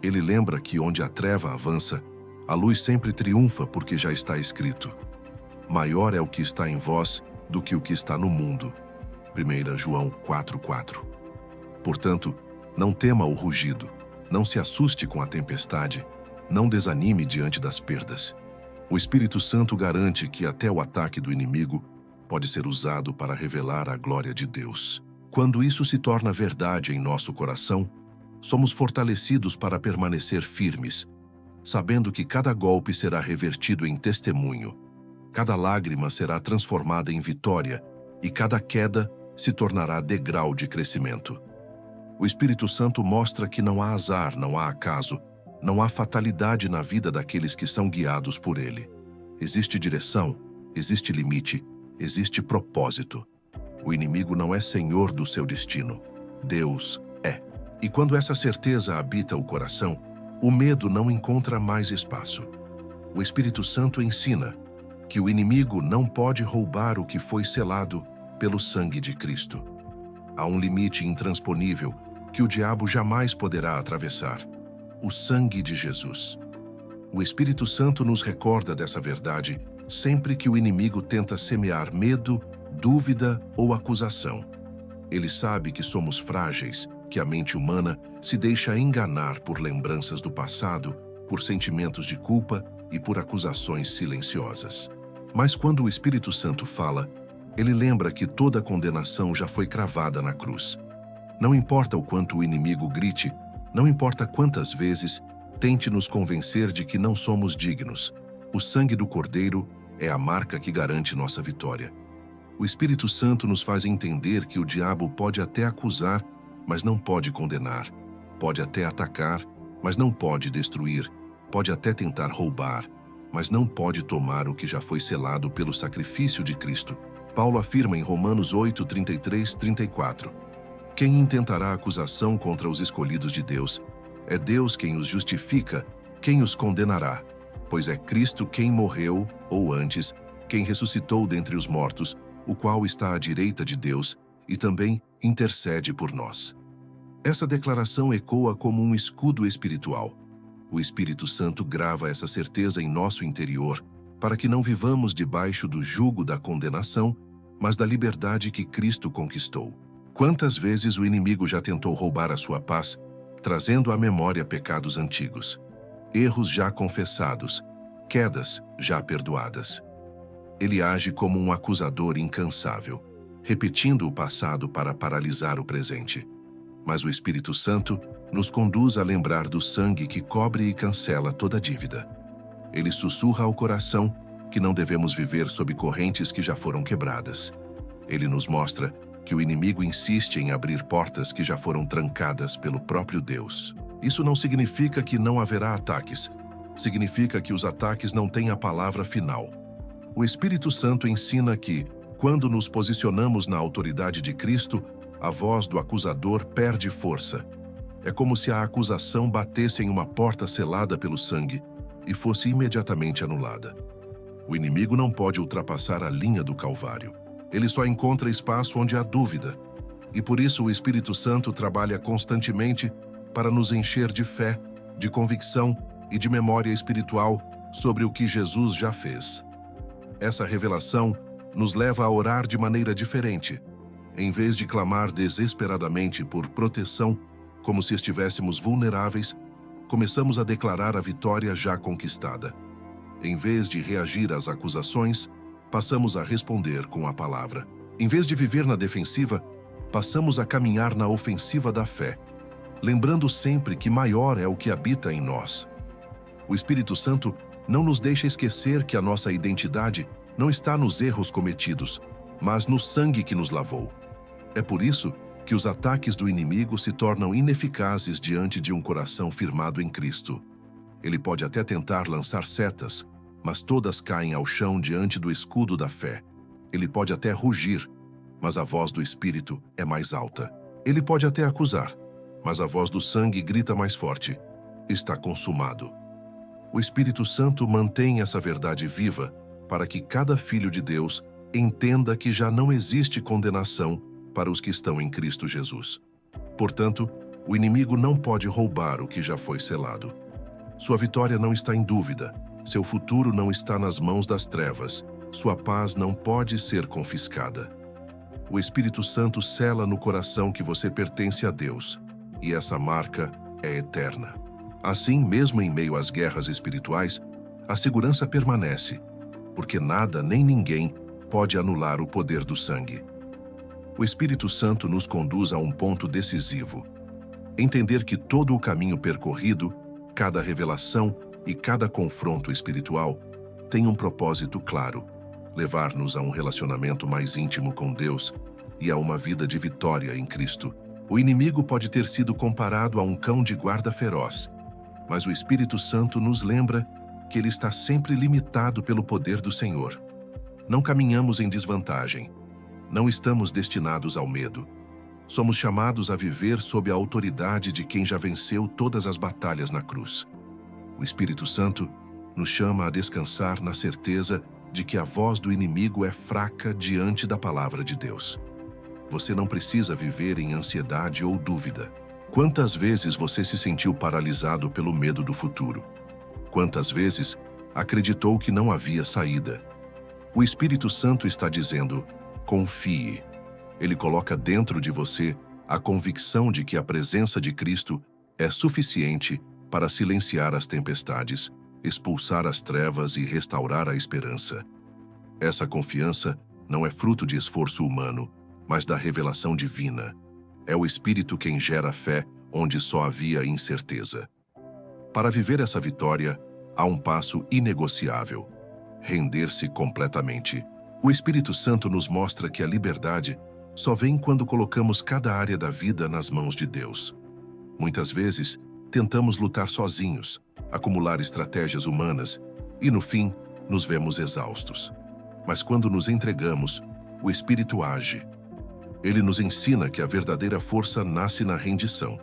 Ele lembra que onde a treva avança, a luz sempre triunfa porque já está escrito: maior é o que está em vós do que o que está no mundo. 1 João 4,4. Portanto, não tema o rugido, não se assuste com a tempestade, não desanime diante das perdas. O Espírito Santo garante que até o ataque do inimigo pode ser usado para revelar a glória de Deus. Quando isso se torna verdade em nosso coração, somos fortalecidos para permanecer firmes, sabendo que cada golpe será revertido em testemunho, cada lágrima será transformada em vitória e cada queda se tornará degrau de crescimento. O Espírito Santo mostra que não há azar, não há acaso, não há fatalidade na vida daqueles que são guiados por Ele. Existe direção, existe limite, existe propósito. O inimigo não é senhor do seu destino. Deus é. E quando essa certeza habita o coração, o medo não encontra mais espaço. O Espírito Santo ensina que o inimigo não pode roubar o que foi selado pelo sangue de Cristo. Há um limite intransponível que o diabo jamais poderá atravessar: o sangue de Jesus. O Espírito Santo nos recorda dessa verdade sempre que o inimigo tenta semear medo, dúvida ou acusação. Ele sabe que somos frágeis, que a mente humana se deixa enganar por lembranças do passado, por sentimentos de culpa e por acusações silenciosas. Mas quando o Espírito Santo fala, ele lembra que toda condenação já foi cravada na cruz. Não importa o quanto o inimigo grite, não importa quantas vezes tente nos convencer de que não somos dignos, o sangue do Cordeiro é a marca que garante nossa vitória. O Espírito Santo nos faz entender que o diabo pode até acusar, mas não pode condenar. Pode até atacar, mas não pode destruir. Pode até tentar roubar, mas não pode tomar o que já foi selado pelo sacrifício de Cristo. Paulo afirma em Romanos 8, 33, 34. Quem intentará acusação contra os escolhidos de Deus? É Deus quem os justifica, quem os condenará? Pois é Cristo quem morreu, ou antes, quem ressuscitou dentre os mortos, o qual está à direita de Deus e também intercede por nós. Essa declaração ecoa como um escudo espiritual. O Espírito Santo grava essa certeza em nosso interior, para que não vivamos debaixo do jugo da condenação, mas da liberdade que Cristo conquistou. Quantas vezes o inimigo já tentou roubar a sua paz, trazendo à memória pecados antigos, erros já confessados, quedas já perdoadas. Ele age como um acusador incansável, repetindo o passado para paralisar o presente. Mas o Espírito Santo nos conduz a lembrar do sangue que cobre e cancela toda dívida. Ele sussurra ao coração que não devemos viver sob correntes que já foram quebradas. Ele nos mostra que o inimigo insiste em abrir portas que já foram trancadas pelo próprio Deus. Isso não significa que não haverá ataques. Significa que os ataques não têm a palavra final. O Espírito Santo ensina que, quando nos posicionamos na autoridade de Cristo, a voz do acusador perde força. É como se a acusação batesse em uma porta selada pelo sangue e fosse imediatamente anulada. O inimigo não pode ultrapassar a linha do Calvário. Ele só encontra espaço onde há dúvida. E por isso o Espírito Santo trabalha constantemente para nos encher de fé, de convicção e de memória espiritual sobre o que Jesus já fez. Essa revelação nos leva a orar de maneira diferente, Em vez de clamar desesperadamente por proteção, como se estivéssemos vulneráveis, começamos a declarar a vitória já conquistada. Em vez de reagir às acusações, passamos a responder com a palavra. Em vez de viver na defensiva, passamos a caminhar na ofensiva da fé, lembrando sempre que maior é o que habita em nós. O Espírito Santo não nos deixa esquecer que a nossa identidade não está nos erros cometidos, mas no sangue que nos lavou. É por isso que os ataques do inimigo se tornam ineficazes diante de um coração firmado em Cristo. Ele pode até tentar lançar setas, mas todas caem ao chão diante do escudo da fé. Ele pode até rugir, mas a voz do Espírito é mais alta. Ele pode até acusar, mas a voz do sangue grita mais forte: está consumado. O Espírito Santo mantém essa verdade viva para que cada filho de Deus entenda que já não existe condenação para os que estão em Cristo Jesus. Portanto, o inimigo não pode roubar o que já foi selado. Sua vitória não está em dúvida, seu futuro não está nas mãos das trevas, sua paz não pode ser confiscada. O Espírito Santo sela no coração que você pertence a Deus, e essa marca é eterna. Assim, mesmo em meio às guerras espirituais, a segurança permanece, porque nada nem ninguém pode anular o poder do sangue. O Espírito Santo nos conduz a um ponto decisivo: entender que todo o caminho percorrido, cada revelação e cada confronto espiritual tem um propósito claro: levar-nos a um relacionamento mais íntimo com Deus e a uma vida de vitória em Cristo. O inimigo pode ter sido comparado a um cão de guarda feroz, mas o Espírito Santo nos lembra que ele está sempre limitado pelo poder do Senhor. Não caminhamos em desvantagem. Não estamos destinados ao medo. Somos chamados a viver sob a autoridade de quem já venceu todas as batalhas na cruz. O Espírito Santo nos chama a descansar na certeza de que a voz do inimigo é fraca diante da palavra de Deus. Você não precisa viver em ansiedade ou dúvida. Quantas vezes você se sentiu paralisado pelo medo do futuro? Quantas vezes acreditou que não havia saída? O Espírito Santo está dizendo: confie. Ele coloca dentro de você a convicção de que a presença de Cristo é suficiente para silenciar as tempestades, expulsar as trevas e restaurar a esperança. Essa confiança não é fruto de esforço humano, mas da revelação divina. É o Espírito quem gera fé onde só havia incerteza. Para viver essa vitória, há um passo inegociável: render-se completamente. O Espírito Santo nos mostra que a liberdade só vem quando colocamos cada área da vida nas mãos de Deus. Muitas vezes, tentamos lutar sozinhos, acumular estratégias humanas e, no fim, nos vemos exaustos. Mas quando nos entregamos, o Espírito age. Ele nos ensina que a verdadeira força nasce na rendição.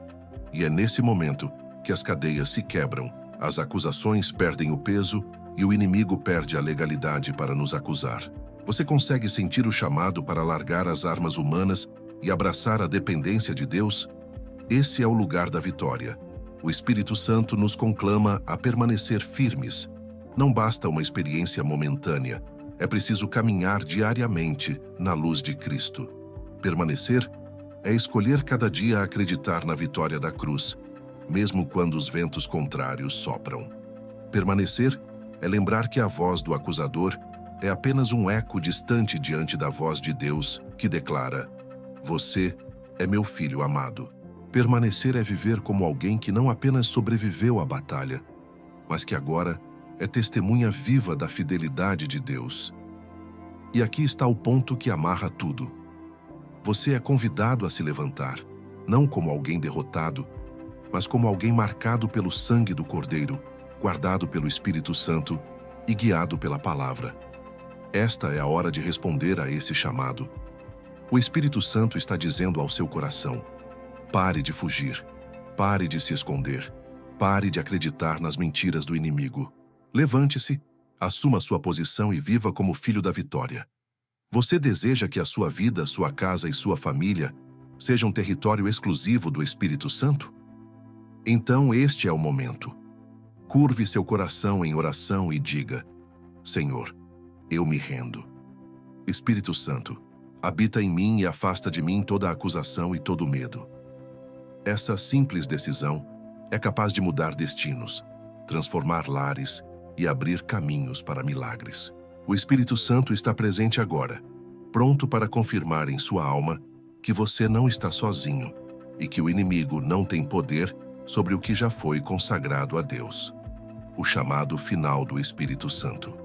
E é nesse momento que as cadeias se quebram, as acusações perdem o peso e o inimigo perde a legalidade para nos acusar. Você consegue sentir o chamado para largar as armas humanas e abraçar a dependência de Deus? Esse é o lugar da vitória. O Espírito Santo nos conclama a permanecer firmes. Não basta uma experiência momentânea, é preciso caminhar diariamente na luz de Cristo. Permanecer é escolher cada dia acreditar na vitória da cruz, mesmo quando os ventos contrários sopram. Permanecer é lembrar que a voz do acusador é apenas um eco distante diante da voz de Deus que declara: você é meu filho amado. Permanecer é viver como alguém que não apenas sobreviveu à batalha, mas que agora é testemunha viva da fidelidade de Deus. E aqui está o ponto que amarra tudo. Você é convidado a se levantar, não como alguém derrotado, mas como alguém marcado pelo sangue do Cordeiro, guardado pelo Espírito Santo e guiado pela palavra. Esta é a hora de responder a esse chamado. O Espírito Santo está dizendo ao seu coração: pare de fugir, pare de se esconder, pare de acreditar nas mentiras do inimigo. Levante-se, assuma sua posição e viva como filho da vitória. Você deseja que a sua vida, sua casa e sua família sejam território exclusivo do Espírito Santo? Então este é o momento. Curve seu coração em oração e diga: Senhor, eu me rendo. Espírito Santo, Habita em mim e afasta de mim toda a acusação e todo o medo. Essa simples decisão é capaz de mudar destinos, transformar lares e abrir caminhos para milagres. O Espírito Santo está presente agora, pronto para confirmar em sua alma que você não está sozinho e que o inimigo não tem poder sobre o que já foi consagrado a Deus. O chamado final do Espírito Santo.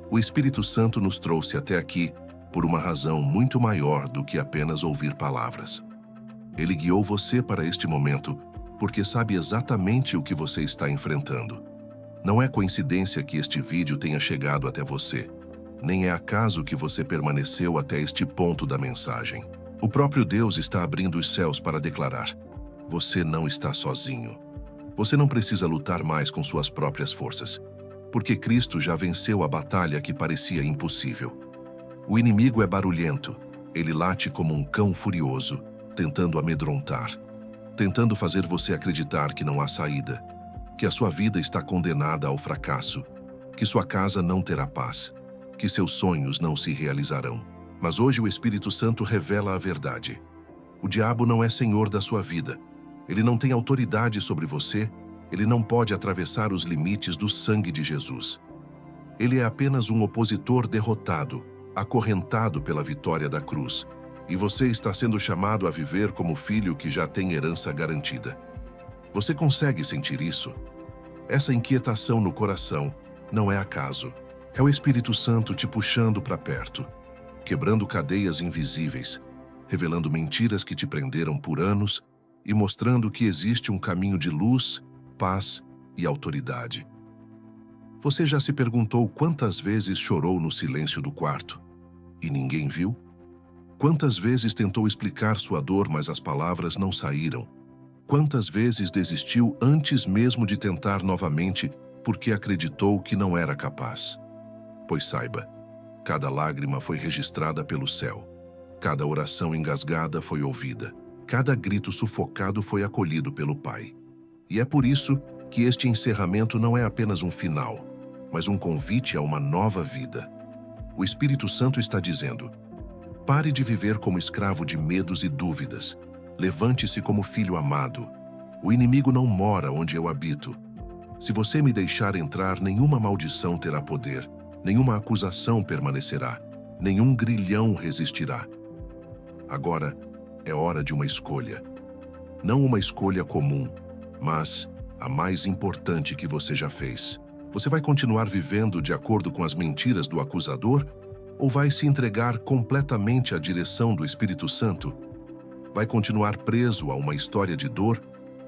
O Espírito Santo nos trouxe até aqui por uma razão muito maior do que apenas ouvir palavras. Ele guiou você para este momento porque sabe exatamente o que você está enfrentando. Não é coincidência que este vídeo tenha chegado até você, nem é acaso que você permaneceu até este ponto da mensagem. O próprio Deus está abrindo os céus para declarar: você não está sozinho. Você não precisa lutar mais com suas próprias forças, porque Cristo já venceu a batalha que parecia impossível. O inimigo é barulhento, ele late como um cão furioso, tentando amedrontar, tentando fazer você acreditar que não há saída, que a sua vida está condenada ao fracasso, que sua casa não terá paz, que seus sonhos não se realizarão. Mas hoje o Espírito Santo revela a verdade. O diabo não é senhor da sua vida. Ele não tem autoridade sobre você, ele não pode atravessar os limites do sangue de Jesus. Ele é apenas um opositor derrotado, acorrentado pela vitória da cruz, e você está sendo chamado a viver como filho que já tem herança garantida. Você consegue sentir isso? Essa inquietação no coração não é acaso. É o Espírito Santo te puxando para perto, quebrando cadeias invisíveis, revelando mentiras que te prenderam por anos e mostrando que existe um caminho de luz, paz e autoridade. Você já se perguntou quantas vezes chorou no silêncio do quarto e ninguém viu? Quantas vezes tentou explicar sua dor, mas as palavras não saíram? Quantas vezes desistiu antes mesmo de tentar novamente porque acreditou que não era capaz? Pois saiba, cada lágrima foi registrada pelo céu, cada oração engasgada foi ouvida, cada grito sufocado foi acolhido pelo Pai. E é por isso que este encerramento não é apenas um final, mas um convite a uma nova vida. O Espírito Santo está dizendo: pare de viver como escravo de medos e dúvidas. Levante-se como filho amado. O inimigo não mora onde eu habito. Se você me deixar entrar, nenhuma maldição terá poder, nenhuma acusação permanecerá, nenhum grilhão resistirá. Agora é hora de uma escolha. Não uma escolha comum, mas a mais importante que você já fez. Você vai continuar vivendo de acordo com as mentiras do acusador ou vai se entregar completamente à direção do Espírito Santo? Vai continuar preso a uma história de dor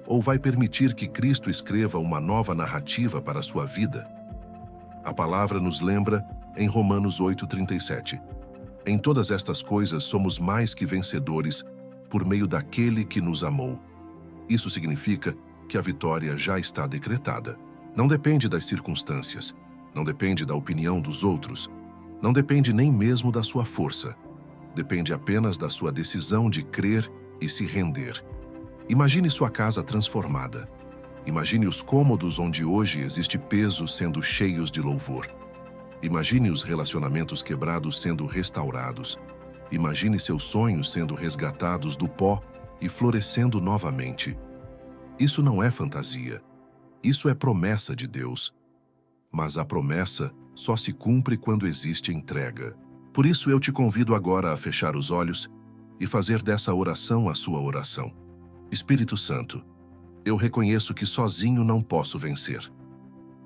ou vai permitir que Cristo escreva uma nova narrativa para a sua vida? A palavra nos lembra em Romanos 8:37. Em todas estas coisas somos mais que vencedores por meio daquele que nos amou. Isso significa que a vitória já está decretada. Não depende das circunstâncias, não depende da opinião dos outros, não depende nem mesmo da sua força. Depende apenas da sua decisão de crer e se render. Imagine sua casa transformada. Imagine os cômodos onde hoje existe peso sendo cheios de louvor. Imagine os relacionamentos quebrados sendo restaurados. Imagine seus sonhos sendo resgatados do pó e florescendo novamente. Isso não é fantasia. Isso é promessa de Deus. Mas a promessa só se cumpre quando existe entrega. Por isso eu te convido agora a fechar os olhos e fazer dessa oração a sua oração. Espírito Santo, eu reconheço que sozinho não posso vencer.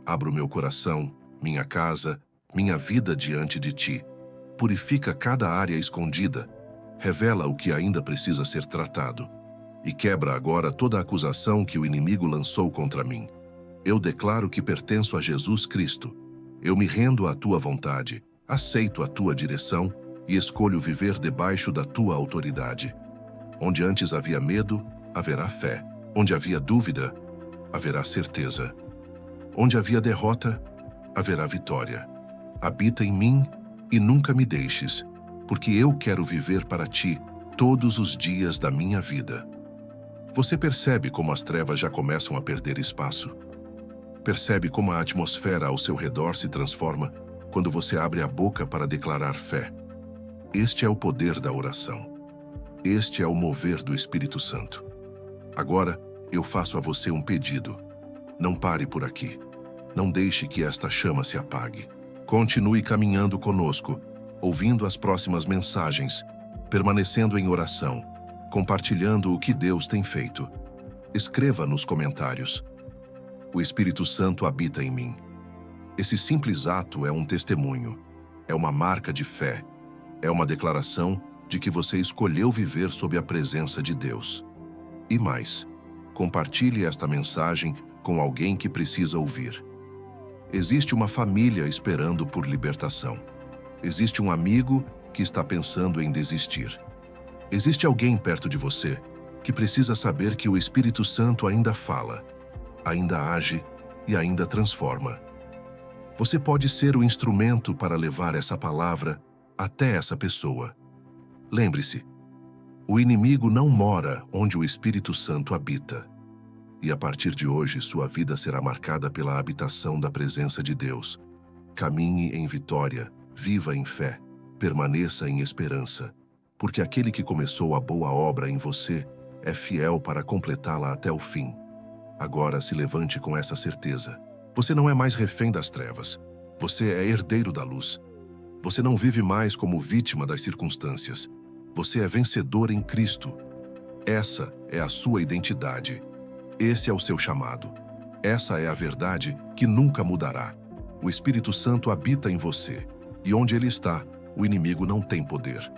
Abro meu coração, minha casa, minha vida diante de ti. Purifica cada área escondida, revela o que ainda precisa ser tratado e quebra agora toda a acusação que o inimigo lançou contra mim. Eu declaro que pertenço a Jesus Cristo. Eu me rendo à tua vontade, aceito a tua direção e escolho viver debaixo da tua autoridade. Onde antes havia medo, haverá fé. Onde havia dúvida, haverá certeza. Onde havia derrota, haverá vitória. Habita em mim e nunca me deixes, porque eu quero viver para ti todos os dias da minha vida. Você percebe como as trevas já começam a perder espaço? Percebe como a atmosfera ao seu redor se transforma quando você abre a boca para declarar fé? Este é o poder da oração. Este é o mover do Espírito Santo. Agora, eu faço a você um pedido. Não pare por aqui. Não deixe que esta chama se apague. Continue caminhando conosco, ouvindo as próximas mensagens, permanecendo em oração, compartilhando o que Deus tem feito. Escreva nos comentários: o Espírito Santo habita em mim. Esse simples ato é um testemunho, é uma marca de fé, é uma declaração de que você escolheu viver sob a presença de Deus. E mais, compartilhe esta mensagem com alguém que precisa ouvir. Existe uma família esperando por libertação. Existe um amigo que está pensando em desistir. Existe alguém perto de você que precisa saber que o Espírito Santo ainda fala, ainda age e ainda transforma. Você pode ser o instrumento para levar essa palavra até essa pessoa. Lembre-se, o inimigo não mora onde o Espírito Santo habita. E a partir de hoje, sua vida será marcada pela habitação da presença de Deus. Caminhe em vitória, viva em fé, permaneça em esperança, porque aquele que começou a boa obra em você é fiel para completá-la até o fim. Agora se levante com essa certeza. Você não é mais refém das trevas. Você é herdeiro da luz. Você não vive mais como vítima das circunstâncias. Você é vencedor em Cristo. Essa é a sua identidade. Esse é o seu chamado. Essa é a verdade que nunca mudará. O Espírito Santo habita em você, e onde ele está, o inimigo não tem poder.